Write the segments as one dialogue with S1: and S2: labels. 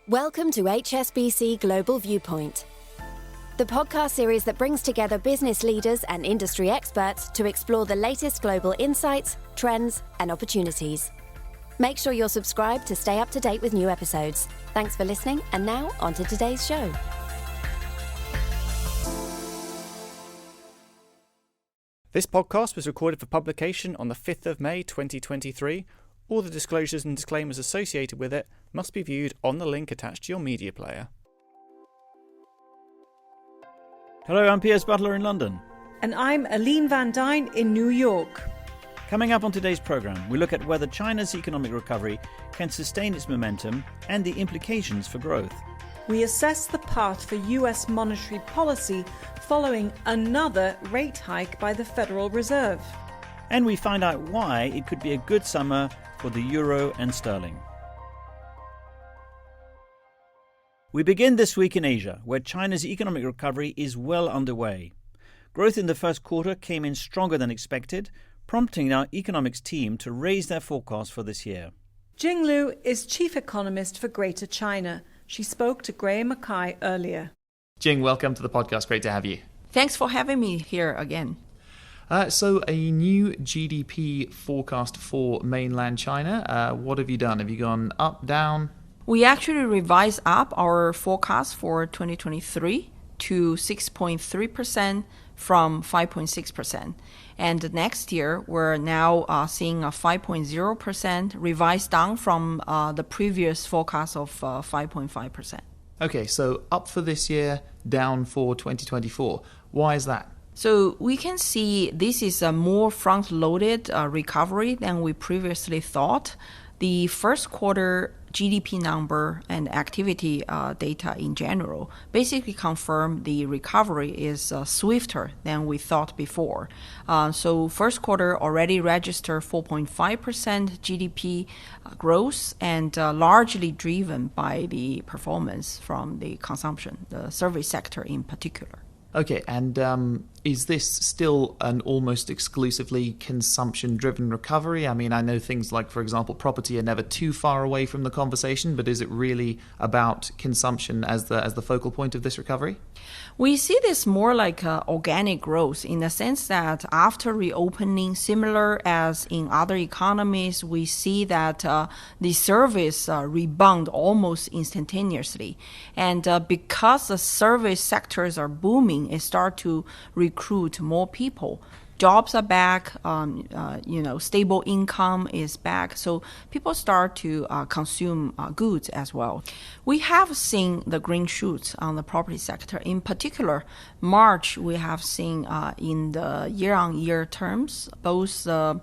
S1: Welcome to HSBC Global Viewpoint, the podcast series that brings together business leaders and industry experts to explore the latest global insights, trends, and opportunities. Make sure you're subscribed to stay up to date with new episodes. Thanks for listening, and now on to today's show.
S2: This podcast was recorded for publication on the 5th of May 2023. All the disclosures and disclaimers associated with it must be viewed on the link attached to your media player.
S3: Hello, I'm Piers Butler in London.
S4: And I'm Aline Van Dyne in New York.
S3: Coming up on today's programme, we look at whether China's economic recovery can sustain its momentum and the implications for growth.
S4: We assess the path for US monetary policy following another rate hike by the Federal Reserve.
S3: And we find out why it could be a good summer for the euro and sterling. We begin this week in Asia, where China's economic recovery is well underway. Growth in the first quarter came in stronger than expected, prompting our economics team to raise their forecast for this year.
S4: Jing Liu is chief economist for Greater China. She spoke to Graham Mackay earlier.
S5: Jing, welcome to the podcast. Great to have you.
S6: Thanks for having me here again.
S5: So a new GDP forecast for mainland China. What have you done? Have you gone up, down?
S6: We actually revised up our forecast for 2023 to 6.3% from 5.6%. And next year, we're now seeing a 5.0% revised down from the previous forecast of 5.5%.
S5: Okay, so up for this year, down for 2024. Why is that?
S6: So we can see this is a more front-loaded recovery than we previously thought. The first quarter GDP number and activity data in general basically confirm the recovery is swifter than we thought before. So first quarter already registered 4.5% GDP growth and largely driven by the performance from the consumption, the service sector in particular.
S5: Okay, and is this still an almost exclusively consumption-driven recovery? I mean, I know things like, for example, property are never too far away from the conversation, but is it really about consumption as the focal point of this recovery?
S6: We see this more like organic growth in the sense that after reopening, similar as in other economies, we see that the service rebound almost instantaneously. And because the service sectors are booming, it starts to recruit more people. Jobs are back, stable income is back. So people start to consume goods as well. We have seen the green shoots on the property sector. In particular, March, we have seen in the year-on-year terms, both the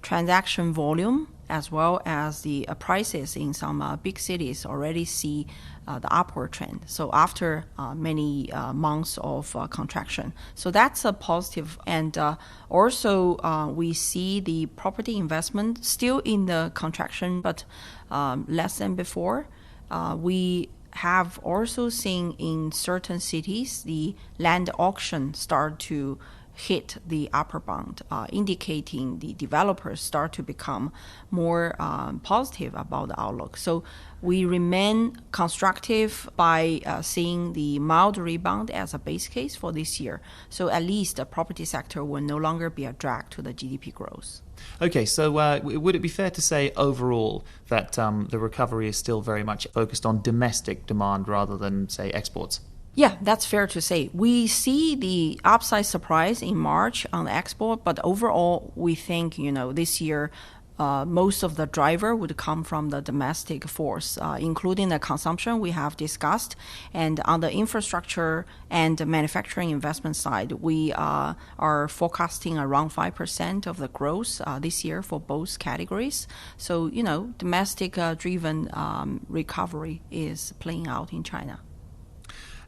S6: transaction volume as well as the prices in some big cities already see the upward trend. So after many months of contraction. So that's a positive. And also we see the property investment still in the contraction, but less than before. We have also seen in certain cities the land auction start to hit the upper bound, indicating the developers start to become more positive about the outlook. So we remain constructive by seeing the mild rebound as a base case for this year. So at least the property sector will no longer be a drag to the GDP growth.
S5: Okay, so would it be fair to say overall that the recovery is still very much focused on domestic demand rather than, say, exports?
S6: Yeah, that's fair to say. We see the upside surprise in March on the export, but overall, we think, this year, most of the driver would come from the domestic force, including the consumption we have discussed. And on the infrastructure and manufacturing investment side, we are forecasting around 5% of the growth this year for both categories. So, domestic driven recovery is playing out in China.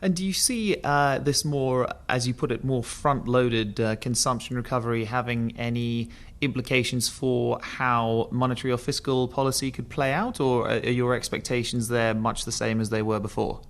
S5: And do you see this more, as you put it, more front-loaded consumption recovery having any implications for how monetary or fiscal policy could play out, or are your expectations there much the same as they were before?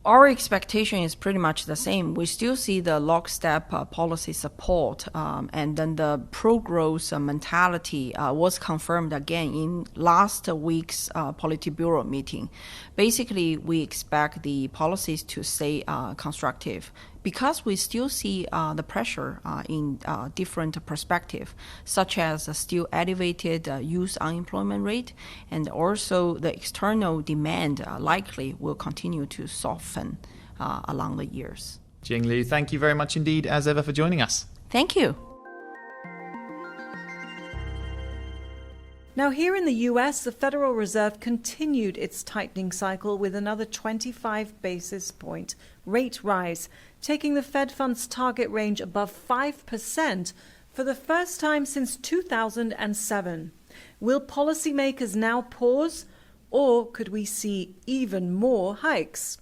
S6: Our expectation is pretty much the same. We still see the lockstep policy support, and then the pro-growth mentality was confirmed again in last week's Politburo meeting. Basically, we expect the policies to stay constructive because we still see the pressure in different perspectives, such as still elevated youth unemployment rate, and also the external demand likely will continue to soften along the years.
S5: Jinglu, thank you very much indeed, as ever, for joining us.
S6: Thank you.
S4: Now, here in the US, the Federal Reserve continued its tightening cycle with another 25 basis point rate rise, taking the Fed funds target range above 5% for the first time since 2007. Will policymakers now pause, or could we see even more hikes?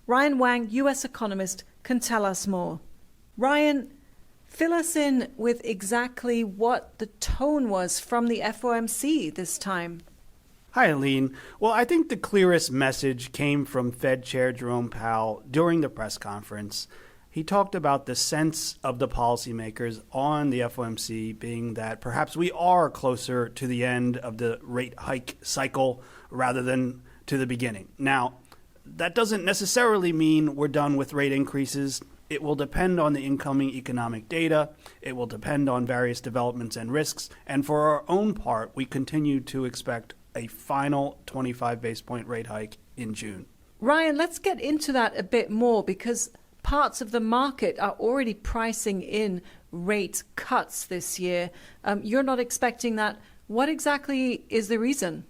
S4: Ryan Wang, US economist, can tell us more. Ryan, fill us in with exactly what the tone was from the FOMC this time.
S7: Hi, Aline. Well, I think the clearest message came from Fed Chair Jerome Powell during the press conference. He talked about the sense of the policymakers on the FOMC being that perhaps we are closer to the end of the rate hike cycle rather than to the beginning. Now, that doesn't necessarily mean we're done with rate increases. It will depend on the incoming economic data. It will depend on various developments and risks. And for our own part, we continue to expect a final 25 base point rate hike in June.
S4: Ryan, let's get into that a bit more because parts of the market are already pricing in rate cuts this year. You're not expecting that. What exactly is the reason?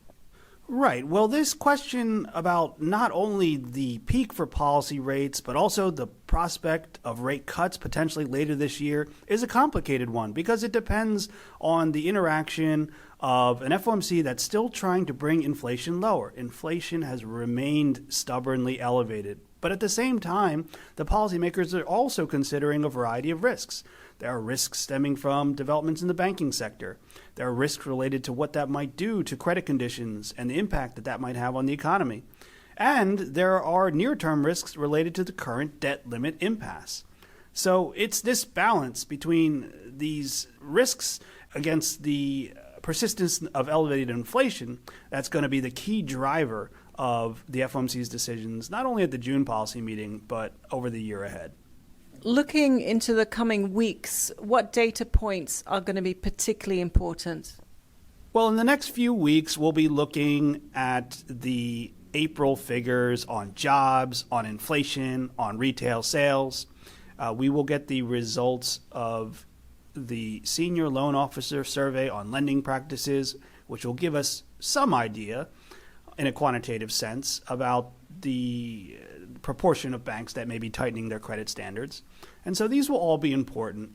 S7: Right. Well, this question about not only the peak for policy rates, but also the prospect of rate cuts potentially later this year is a complicated one because it depends on the interaction of an FOMC that's still trying to bring inflation lower. Inflation has remained stubbornly elevated. But at the same time, the policymakers are also considering a variety of risks. There are risks stemming from developments in the banking sector. There are risks related to what that might do to credit conditions and the impact that that might have on the economy. And there are near-term risks related to the current debt limit impasse. So it's this balance between these risks against the persistence of elevated inflation that's going to be the key driver of the FOMC's decisions, not only at the June policy meeting, but over the year ahead.
S4: Looking into the coming weeks, what data points are going to be particularly important?
S7: Well, in the next few weeks, we'll be looking at the April figures on jobs, on inflation, on retail sales. We will get the results of the Senior Loan Officer Survey on lending practices, which will give us some idea in a quantitative sense about the proportion of banks that may be tightening their credit standards. And so these will all be important.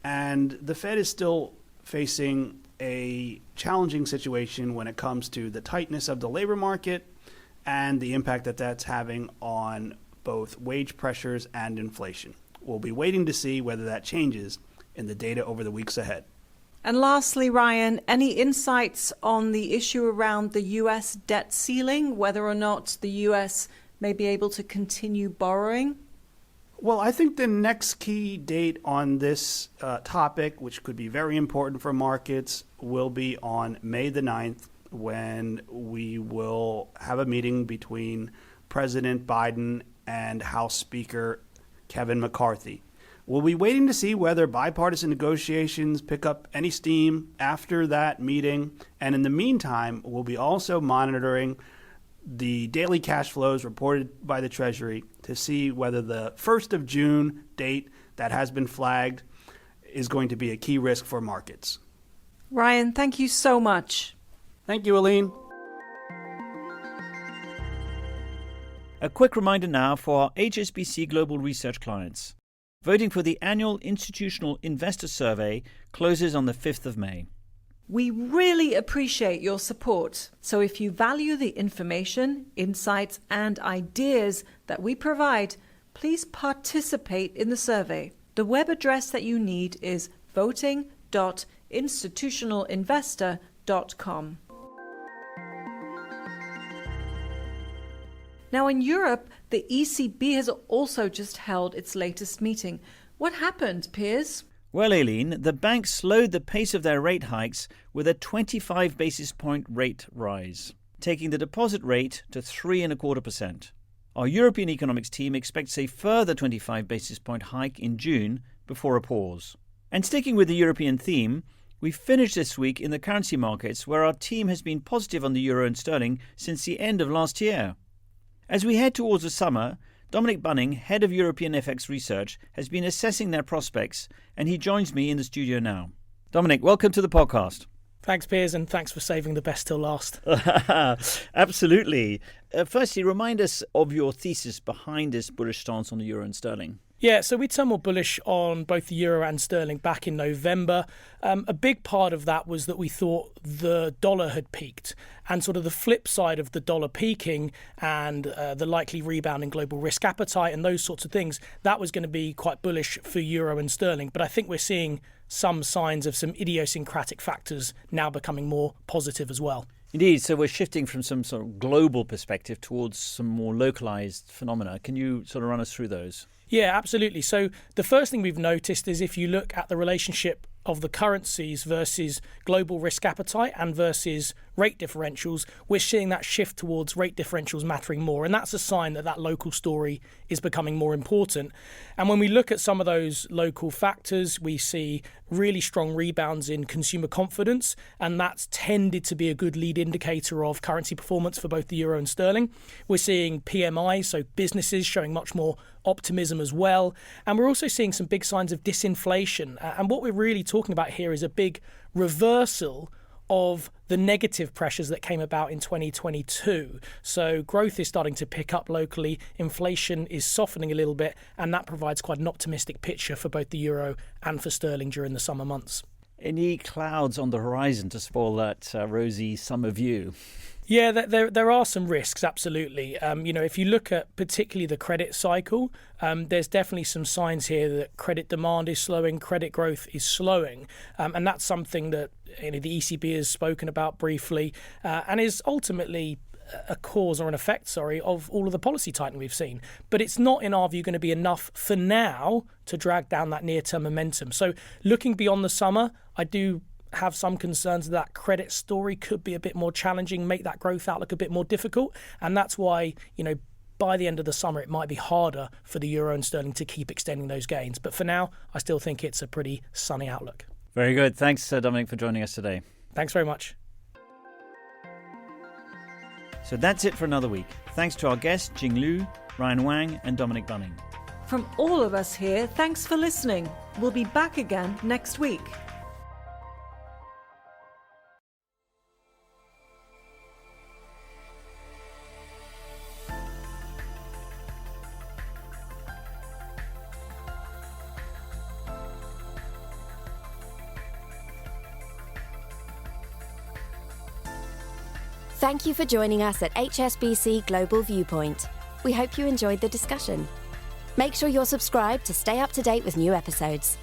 S7: And the Fed is still facing a challenging situation when it comes to the tightness of the labor market and the impact that that's having on both wage pressures and inflation. We'll be waiting to see whether that changes in the data over the weeks ahead.
S4: And lastly, Ryan, any insights on the issue around the U.S. debt ceiling, whether or not the U.S. may be able to continue borrowing?
S7: Well, I think the next key date on this topic, which could be very important for markets, will be on May the 9th, when we will have a meeting between President Biden and House Speaker Kevin McCarthy. We'll be waiting to see whether bipartisan negotiations pick up any steam after that meeting. And in the meantime, we'll be also monitoring the daily cash flows reported by the Treasury to see whether the 1st of June date that has been flagged is going to be a key risk for markets.
S4: Ryan, thank you so much.
S7: Thank you, Aline.
S3: A quick reminder now for our HSBC Global Research clients. Voting for the annual Institutional Investor Survey closes on the 5th of May.
S4: We really appreciate your support. So if you value the information, insights, and ideas that we provide, please participate in the survey. The web address that you need is voting.institutionalinvestor.com. Now, in Europe, the ECB has also just held its latest meeting. What happened, Piers?
S3: Well, Aileen, the bank slowed the pace of their rate hikes with a 25 basis point rate rise, taking the deposit rate to 3.25%. Our European economics team expects a further 25 basis point hike in June before a pause. And sticking with the European theme, we finished this week in the currency markets where our team has been positive on the euro and sterling since the end of last year. As we head towards the summer, Dominic Bunning, head of European FX research, has been assessing their prospects, and he joins me in the studio now. Dominic, welcome to the podcast.
S8: Thanks, Piers, and thanks for saving the best till last.
S3: Absolutely. Firstly, remind us of your thesis behind this bullish stance on the euro and sterling.
S8: Yeah, so we turned more bullish on both the euro and sterling back in November. A big part of that was that we thought the dollar had peaked, and sort of the flip side of the dollar peaking and the likely rebound in global risk appetite and those sorts of things, that was going to be quite bullish for euro and sterling. But I think we're seeing some signs of some idiosyncratic factors now becoming more positive as well.
S3: Indeed, so we're shifting from some sort of global perspective towards some more localized phenomena. Can you sort of run us through those?
S8: Yeah, absolutely. So the first thing we've noticed is if you look at the relationship of the currencies versus global risk appetite and versus rate differentials, we're seeing that shift towards rate differentials mattering more. And that's a sign that that local story is becoming more important. And when we look at some of those local factors, we see really strong rebounds in consumer confidence. And that's tended to be a good lead indicator of currency performance for both the euro and sterling. We're seeing PMI, so businesses showing much more optimism as well. And we're also seeing some big signs of disinflation. And what we're really talking about here is a big reversal of the negative pressures that came about in 2022. So growth is starting to pick up locally, inflation is softening a little bit, and that provides quite an optimistic picture for both the euro and for sterling during the summer months.
S3: Any clouds on the horizon to spoil that rosy summer view?
S8: Yeah, there are some risks, absolutely. If you look at particularly the credit cycle, there's definitely some signs here that credit demand is slowing, credit growth is slowing. And that's something that the ECB has spoken about briefly and is ultimately a cause or an effect, of all of the policy tightening we've seen. But it's not, in our view, going to be enough for now to drag down that near-term momentum. So looking beyond the summer, I do have some concerns that credit story could be a bit more challenging, make that growth outlook a bit more difficult. And that's why, by the end of the summer, it might be harder for the euro and sterling to keep extending those gains. But for now, I still think it's a pretty sunny outlook.
S3: Very good. Thanks, Dominic, for joining us today.
S8: Thanks very much.
S3: So that's it for another week. Thanks to our guests, Jing Liu, Ryan Wang, and Dominic Bunning.
S4: From all of us here, thanks for listening. We'll be back again next week.
S1: Thank you for joining us at HSBC Global Viewpoint. We hope you enjoyed the discussion. Make sure you're subscribed to stay up to date with new episodes.